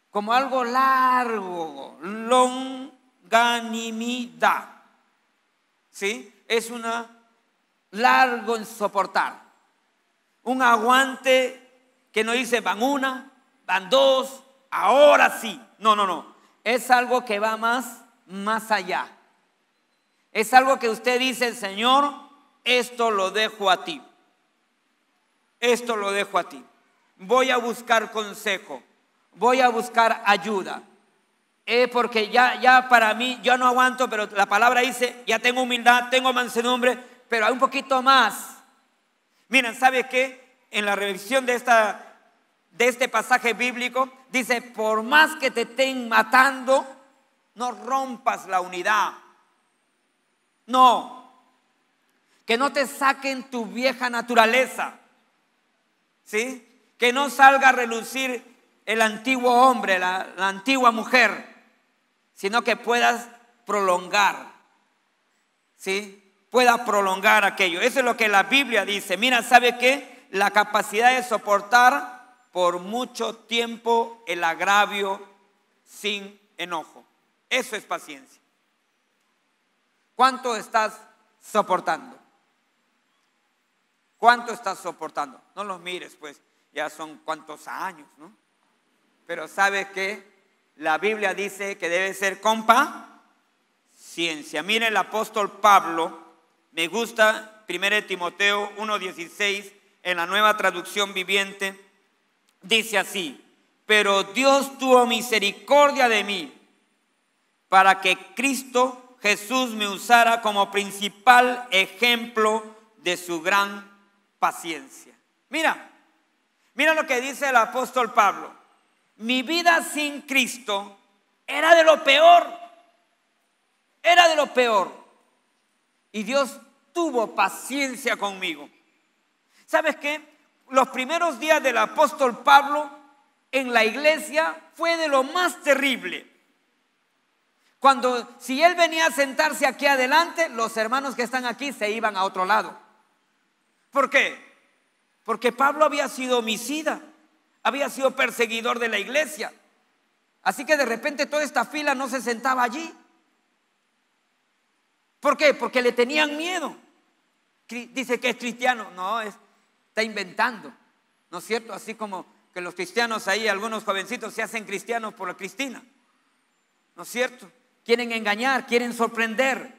como algo largo, longanimidad. ¿Sí? Es una largo en soportar. Un aguante que no dice van una, van dos, ahora sí. No. Es algo que va más allá. Es algo que usted dice: Señor, esto lo dejo a ti. Esto lo dejo a ti. Voy a buscar consejo. Voy a buscar ayuda. Porque ya para mí, yo no aguanto, pero la palabra dice: ya tengo humildad, tengo mansedumbre, pero hay un poquito más. Miren, ¿sabe qué? En la revisión de este pasaje bíblico dice: por más que te estén matando, no rompas la unidad. No. Que no te saquen tu vieja naturaleza. ¿Sí? Que no salga a relucir el antiguo hombre, la antigua mujer, sino que puedas prolongar. ¿Sí? Pueda prolongar aquello. Eso es lo que la Biblia dice. Mira, ¿sabe qué? La capacidad de soportar por mucho tiempo el agravio sin enojo. Eso es paciencia. ¿Cuánto estás soportando? ¿Cuánto estás soportando? No los mires, pues, ya son cuántos años, ¿no? Pero ¿sabe qué? La Biblia dice que debe ser con paciencia. Mire, el apóstol Pablo, me gusta 1 Timoteo 1:16, en la Nueva Traducción Viviente, dice así: pero Dios tuvo misericordia de mí, para que Cristo Jesús me usara como principal ejemplo de su gran paciencia. Mira lo que dice el apóstol Pablo: mi vida sin Cristo era de lo peor, y Dios tuvo paciencia conmigo. ¿Sabes qué? Los primeros días del apóstol Pablo en la iglesia fue de lo más terrible. Si él venía a sentarse aquí adelante, los hermanos que están aquí se iban a otro lado. ¿Por qué? Porque Pablo había sido homicida, había sido perseguidor de la iglesia. Así que de repente toda esta fila no se sentaba allí. ¿Por qué? Porque le tenían miedo. Dice que es cristiano. No, está inventando, ¿no es cierto? Así como que los cristianos ahí, algunos jovencitos se hacen cristianos por la Cristina, ¿no es cierto? Quieren engañar, quieren sorprender.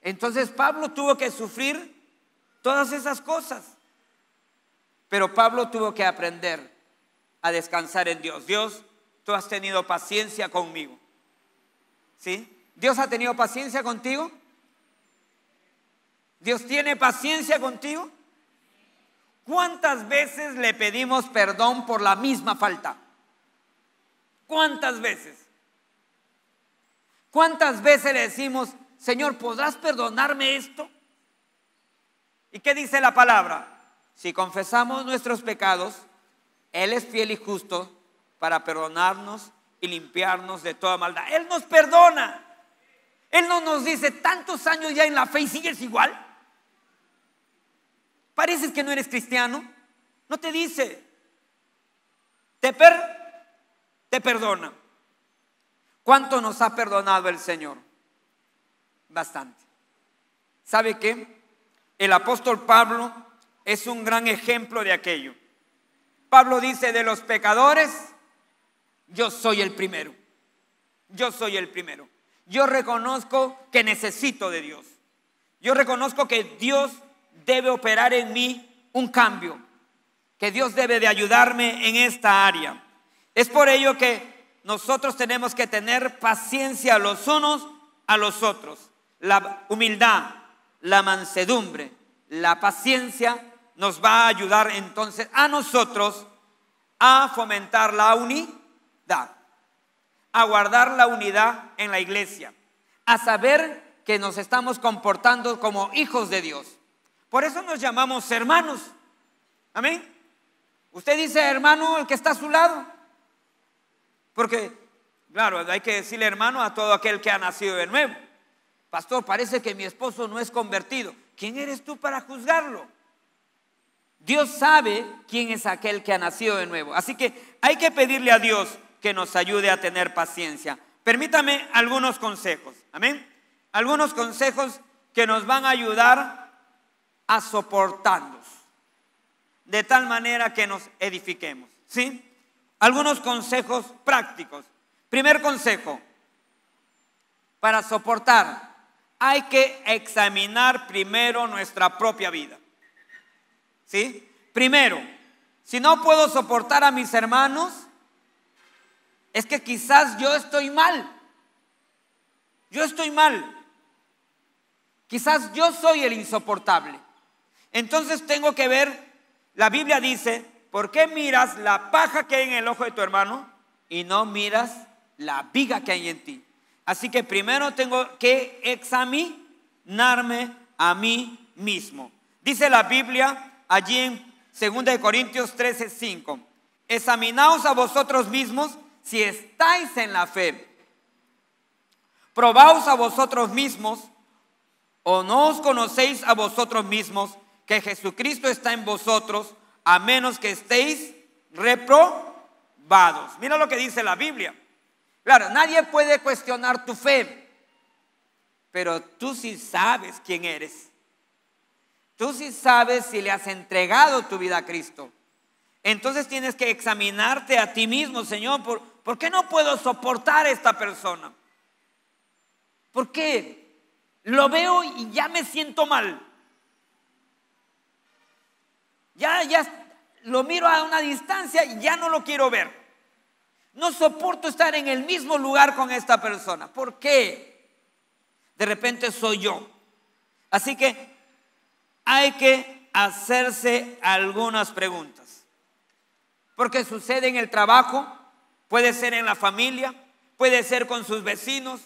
Entonces Pablo tuvo que sufrir todas esas cosas. Pero Pablo tuvo que aprender a descansar en Dios. Dios, tú has tenido paciencia conmigo. ¿Sí? ¿Dios ha tenido paciencia contigo? ¿Dios tiene paciencia contigo? ¿Cuántas veces le pedimos perdón por la misma falta? ¿Cuántas veces? ¿Cuántas veces le decimos: Señor, ¿podrás perdonarme esto? ¿Y qué dice la palabra? Si confesamos nuestros pecados, Él es fiel y justo para perdonarnos y limpiarnos de toda maldad. Él nos perdona. Él no nos dice: tantos años ya en la fe y sigues igual. Pareces que no eres cristiano. No te dice, te perdona. ¿Cuánto nos ha perdonado el Señor? Bastante. ¿Sabe qué? El apóstol Pablo es un gran ejemplo de aquello. Pablo dice, de los pecadores, yo soy el primero. Yo soy el primero. Yo reconozco que necesito de Dios. Yo reconozco que Dios debe operar en mí un cambio, que Dios debe de ayudarme en esta área. Es por ello que nosotros tenemos que tener paciencia los unos a los otros. La humildad, la mansedumbre, la paciencia nos va a ayudar entonces a nosotros a fomentar la unidad, a guardar la unidad en la iglesia, a saber que nos estamos comportando como hijos de Dios. Por eso nos llamamos hermanos. Amén. Usted dice hermano el que está a su lado, porque claro, hay que decirle hermano a todo aquel que ha nacido de nuevo. Pastor, parece que mi esposo no es convertido. ¿Quién eres tú para juzgarlo? Dios sabe quién es aquel que ha nacido de nuevo. Así que hay que pedirle a Dios que nos ayude a tener paciencia. Permítame algunos consejos. Amén. Algunos consejos que nos van a ayudar a soportarnos de tal manera que nos edifiquemos. ¿Sí? Algunos consejos prácticos. Primer consejo, para soportar hay que examinar primero nuestra propia vida. ¿Sí? Primero, si no puedo soportar a mis hermanos, es que quizás yo estoy mal. Yo estoy mal. Quizás yo soy el insoportable. Entonces tengo que ver, la Biblia dice, ¿por qué miras la paja que hay en el ojo de tu hermano y no miras la viga que hay en ti? Así que primero tengo que examinarme a mí mismo. Dice la Biblia allí en 2 Corintios 13:5, examinaos a vosotros mismos si estáis en la fe. Probaos a vosotros mismos, o no os conocéis a vosotros mismos que Jesucristo está en vosotros, a menos que estéis reprobados. Mira lo que dice la Biblia. Claro, nadie puede cuestionar tu fe, pero tú sí sabes quién eres. Tú sí sabes si le has entregado tu vida a Cristo. Entonces tienes que examinarte a ti mismo, Señor, ¿por qué no puedo soportar a esta persona? ¿Por qué? Lo veo y ya me siento mal. Ya lo miro a una distancia y ya no lo quiero ver. No soporto estar en el mismo lugar con esta persona. ¿Por qué? De repente soy yo. Así que hay que hacerse algunas preguntas. Porque sucede en el trabajo, puede ser en la familia, puede ser con sus vecinos,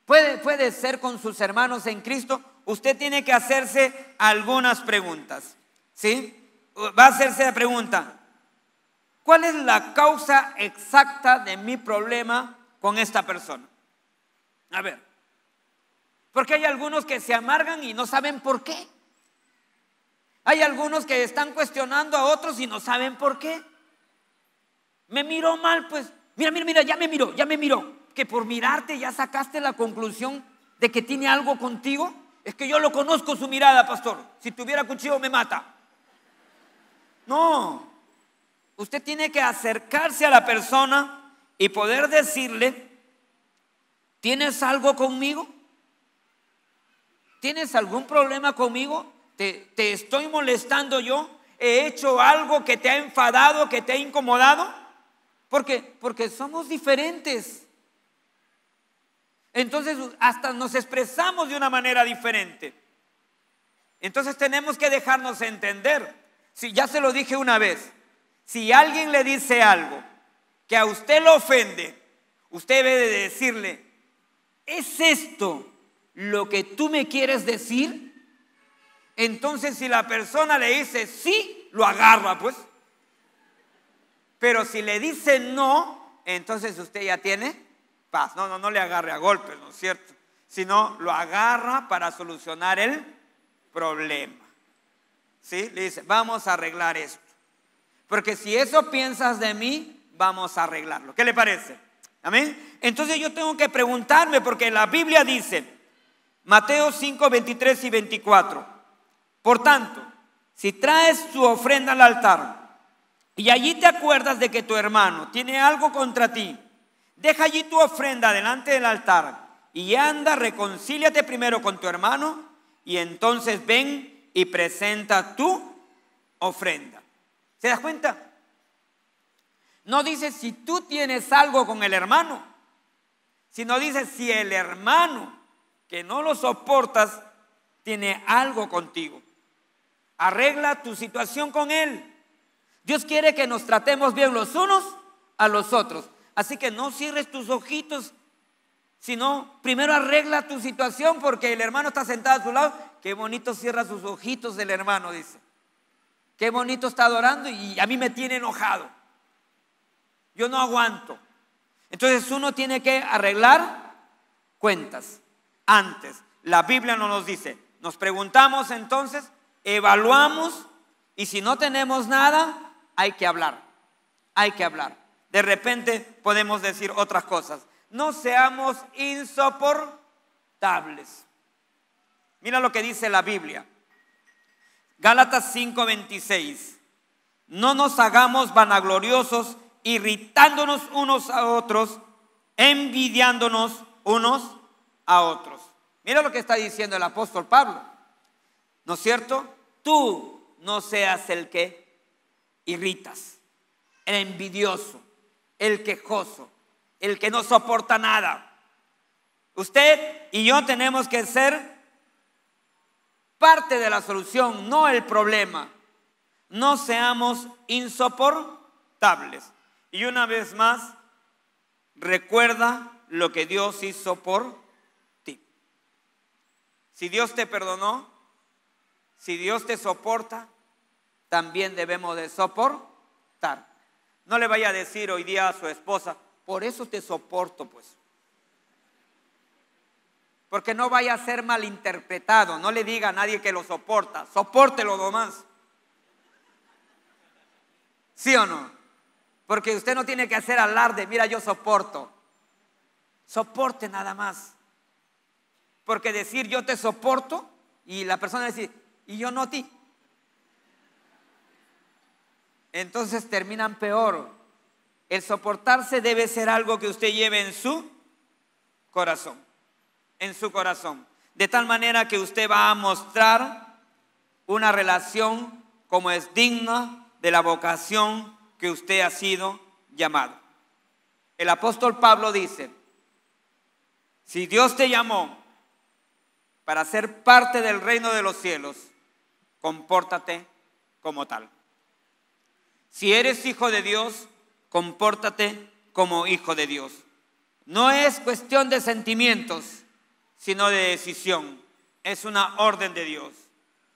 puede ser con sus hermanos en Cristo. Usted tiene que hacerse algunas preguntas. ¿Sí? Va a hacerse la pregunta: ¿cuál es la causa exacta de mi problema con esta persona? A ver, porque hay algunos que se amargan y no saben por qué. Hay algunos que están cuestionando a otros y no saben por qué. Me miró mal, pues. Mira, ya me miró. Que por mirarte ya sacaste la conclusión de que tiene algo contigo. Es que yo lo conozco su mirada, pastor. Si tuviera cuchillo me mata. No. Usted tiene que acercarse a la persona y poder decirle: ¿tienes algo conmigo? ¿Tienes algún problema conmigo? ¿Te estoy molestando yo? ¿He hecho algo que te ha enfadado, que te ha incomodado? Porque somos diferentes. Entonces hasta nos expresamos de una manera diferente. Entonces tenemos que dejarnos entender. Si ya se lo dije una vez, si alguien le dice algo que a usted lo ofende, usted debe de decirle: ¿es esto lo que tú me quieres decir? Entonces si la persona le dice sí, lo agarra pues. Pero si le dice no, entonces usted ya tiene paz. No le agarre a golpes, ¿no es cierto? Sino lo agarra para solucionar el problema. ¿sí? Le dice, vamos a arreglar esto. Porque si eso piensas de mí, vamos a arreglarlo. ¿Qué le parece? Amén. Entonces yo tengo que preguntarme, porque la Biblia dice, Mateo 5, 23 y 24. Por tanto, si traes tu ofrenda al altar y allí te acuerdas de que tu hermano tiene algo contra ti, deja allí tu ofrenda delante del altar y anda, reconcíliate primero con tu hermano y entonces ven y presenta tu ofrenda. ¿Se das cuenta? No dice si tú tienes algo con el hermano, sino dice si el hermano que no lo soportas tiene algo contigo. Arregla tu situación con él. Dios quiere que nos tratemos bien los unos a los otros. Así que no cierres tus ojitos, sino primero arregla tu situación, porque el hermano está sentado a tu lado. Qué bonito cierra sus ojitos el hermano, dice. Qué bonito está adorando y a mí me tiene enojado. Yo no aguanto. Entonces uno tiene que arreglar cuentas antes. La Biblia no nos dice. Nos preguntamos entonces, evaluamos, y si no tenemos nada, hay que hablar. Hay que hablar. De repente podemos decir otras cosas. No seamos insoportables. Mira lo que dice la Biblia. Gálatas 5:26. No nos hagamos vanagloriosos, irritándonos unos a otros, envidiándonos unos a otros. Mira lo que está diciendo el apóstol Pablo. ¿No es cierto? Tú no seas el que irritas, el envidioso, el quejoso, el que no soporta nada. Usted y yo tenemos que ser parte de la solución, no el problema. No seamos insoportables. Y una vez más, recuerda lo que Dios hizo por ti. Si Dios te perdonó, si Dios te soporta, también debemos de soportar. No le vaya a decir hoy día a su esposa, por eso te soporto, pues. Porque no vaya a ser malinterpretado. No le diga a nadie que lo soporta. Sopórtelo nomás. ¿Sí o no? Porque usted no tiene que hacer alarde. Mira, yo soporto. Soporte nada más. Porque decir yo te soporto y la persona dice, y yo no a ti. Entonces terminan peor. El soportarse debe ser algo que usted lleve en su corazón. En su corazón. De tal manera que usted va a mostrar una relación como es digna de la vocación que usted ha sido llamado. El apóstol Pablo dice, si Dios te llamó para ser parte del reino de los cielos, compórtate como tal. Si eres hijo de Dios, compórtate como hijo de Dios. No es cuestión de sentimientos, sino de decisión. Es una orden de Dios.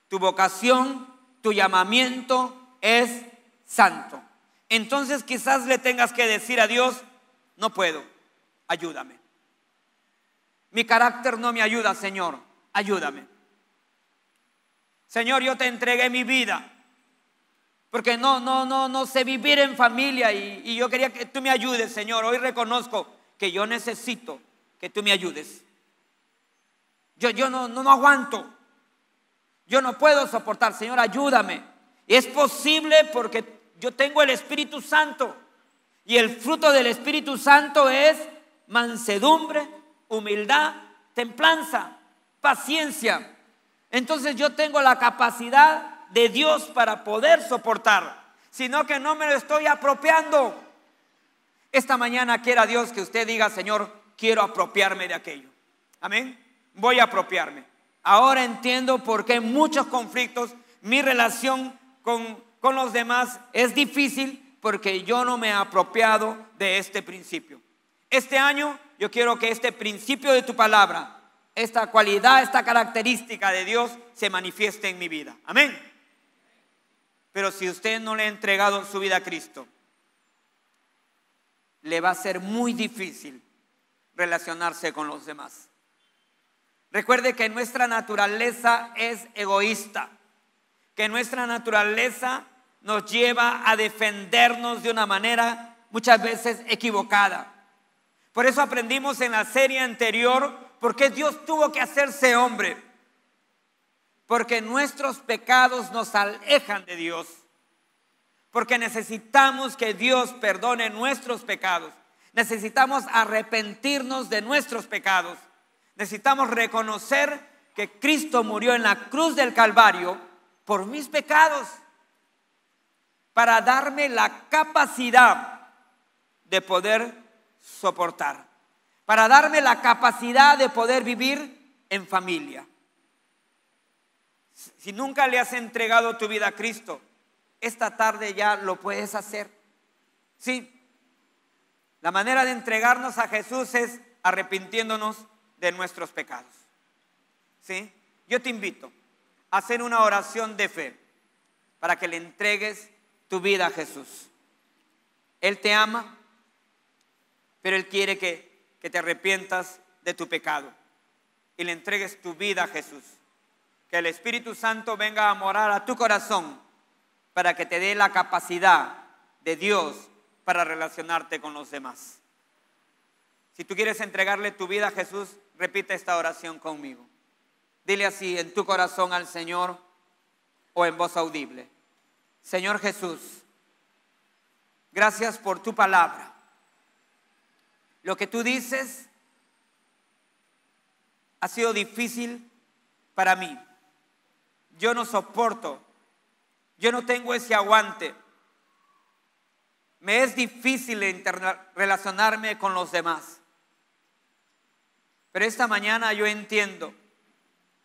Tu vocación, tu llamamiento es santo. Entonces quizás le tengas que decir a Dios, no puedo, ayúdame. Mi carácter no me ayuda, Señor, ayúdame. Señor, yo te entregué mi vida, porque no sé vivir en familia y yo quería que tú me ayudes, Señor. Hoy reconozco que yo necesito que tú me ayudes. Yo no aguanto. Yo no puedo soportar, Señor, ayúdame. Y es posible porque yo tengo el Espíritu Santo. Y el fruto del Espíritu Santo es mansedumbre, humildad, templanza, paciencia. Entonces yo tengo la capacidad de Dios para poder soportar, sino que no me lo estoy apropiando. Esta mañana quiera Dios que usted diga, Señor, quiero apropiarme de aquello. Amén. Voy a apropiarme. Ahora entiendo por qué en muchos conflictos mi relación con los demás es difícil, porque yo no me he apropiado de este principio. Este año yo quiero que este principio de tu palabra, esta cualidad, esta característica de Dios se manifieste en mi vida. Amén. Pero si usted no le ha entregado su vida a Cristo, le va a ser muy difícil relacionarse con los demás. Recuerde que nuestra naturaleza es egoísta. que nuestra naturaleza nos lleva a defendernos de una manera muchas veces equivocada. Por eso aprendimos en la serie anterior por qué Dios tuvo que hacerse hombre. Porque nuestros pecados nos alejan de Dios. Porque necesitamos que Dios perdone nuestros pecados. Necesitamos arrepentirnos de nuestros pecados. Necesitamos reconocer que Cristo murió en la cruz del Calvario por mis pecados, para darme la capacidad de poder soportar, para darme la capacidad de poder vivir en familia. Si nunca le has entregado tu vida a Cristo, esta tarde ya lo puedes hacer. Sí, la manera de entregarnos a Jesús es arrepintiéndonos de nuestros pecados. ¿Sí? Yo te invito a hacer una oración de fe para que le entregues tu vida a Jesús. Él te ama, pero Él quiere que te arrepientas de tu pecado y le entregues tu vida a Jesús. Que el Espíritu Santo venga a morar a tu corazón para que te dé la capacidad de Dios para relacionarte con los demás. Si tú quieres entregarle tu vida a Jesús, repite esta oración conmigo. Dile así en tu corazón al Señor o en voz audible. Señor Jesús, gracias por tu palabra. Lo que tú dices ha sido difícil para mí. Yo no soporto, yo no tengo ese aguante. Me es difícil relacionarme con los demás. Pero esta mañana yo entiendo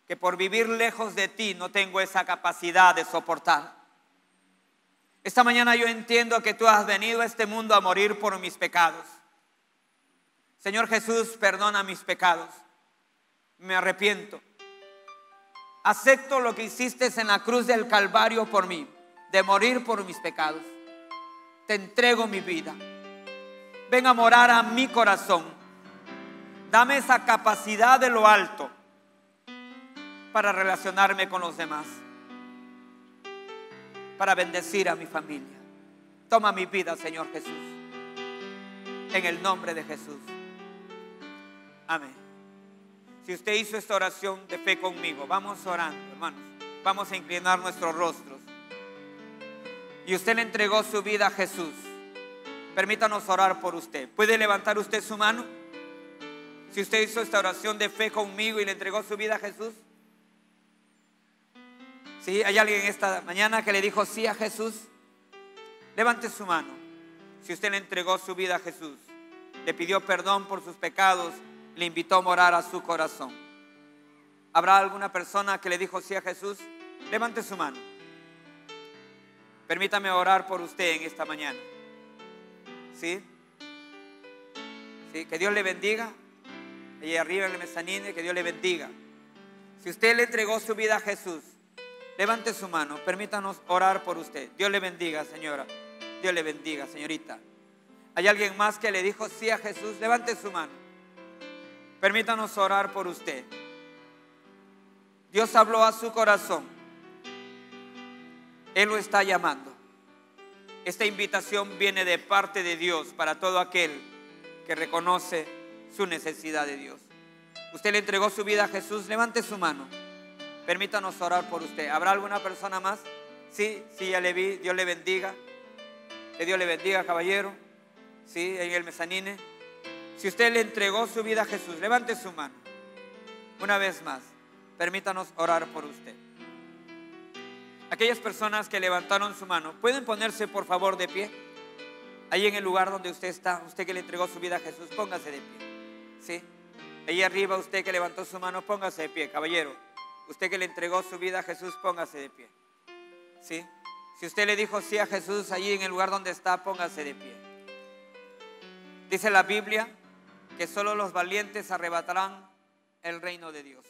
que por vivir lejos de ti no tengo esa capacidad de soportar. Esta mañana yo entiendo que tú has venido a este mundo a morir por mis pecados. Señor Jesús, perdona mis pecados. Me arrepiento. Acepto lo que hiciste en la cruz del Calvario por mí, de morir por mis pecados. Te entrego mi vida. Ven a morar a mi corazón. Dame esa capacidad de lo alto para relacionarme con los demás, para bendecir a mi familia. Toma mi vida, Señor Jesús, en el nombre de Jesús. Amén. Si usted hizo esta oración de fe conmigo, vamos orando, hermanos. Vamos a inclinar nuestros rostros. Y usted le entregó su vida a Jesús. Permítanos orar por usted. ¿Puede levantar usted su mano? Si usted hizo esta oración de fe conmigo y le entregó su vida a Jesús. ¿Sí? ¿Hay alguien esta mañana que le dijo sí a Jesús? Levante su mano. Si usted le entregó su vida a Jesús, le pidió perdón por sus pecados, le invitó a morar a su corazón. ¿Habrá alguna persona que le dijo sí a Jesús? Levante su mano. Permítame orar por usted en esta mañana. ¿Sí? ¿Sí? Que Dios le bendiga. Allí arriba en el mezanine, que Dios le bendiga. Si usted le entregó su vida a Jesús, levante su mano. Permítanos orar por usted. Dios le bendiga, señora. Dios le bendiga, señorita. ¿Hay alguien más que le dijo sí a Jesús? Levante su mano. Permítanos orar por usted. Dios habló a su corazón. Él lo está llamando. Esta invitación viene de parte de Dios para todo aquel que reconoce su necesidad de Dios. Usted le entregó su vida a Jesús, levante su mano. Permítanos orar por usted. ¿Habrá alguna persona más? Sí, ya le vi. Dios le bendiga. Que Dios le bendiga, caballero. Sí, en el mezanine. Si usted le entregó su vida a Jesús, levante su mano. Una vez más, permítanos orar por usted. Aquellas personas que levantaron su mano, ¿pueden ponerse por favor de pie? Ahí en el lugar donde usted está, usted que le entregó su vida a Jesús, póngase de pie. ¿Sí? Ahí arriba usted que levantó su mano, póngase de pie, caballero. Usted que le entregó su vida a Jesús, póngase de pie. ¿Sí? Si usted le dijo sí a Jesús, allí en el lugar donde está, póngase de pie. Dice la Biblia que solo los valientes arrebatarán el reino de Dios.